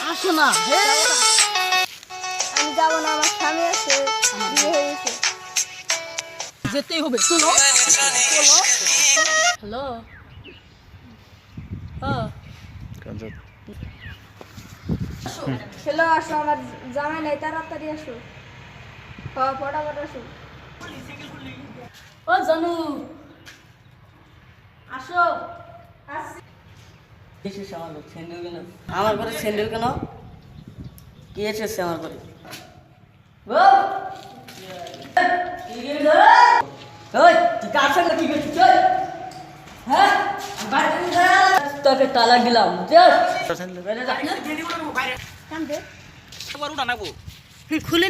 আসো না, আমি যাবো না, আমার স্বামী আছে, বিয়ে হয়ে গেছে। যেতেই হবে, চলো। হ্যালো, চলো আসো, আমার জামাই নাই, তাড়াতাড়ি আসো, ফটাফট আসো। ও জানু, আসো। আমার ঘরে স্যান্ডেল কেন? কি এসেছে আমার ঘরে? হ্যাঁ, তোকে তালাক দিলাম। খুলে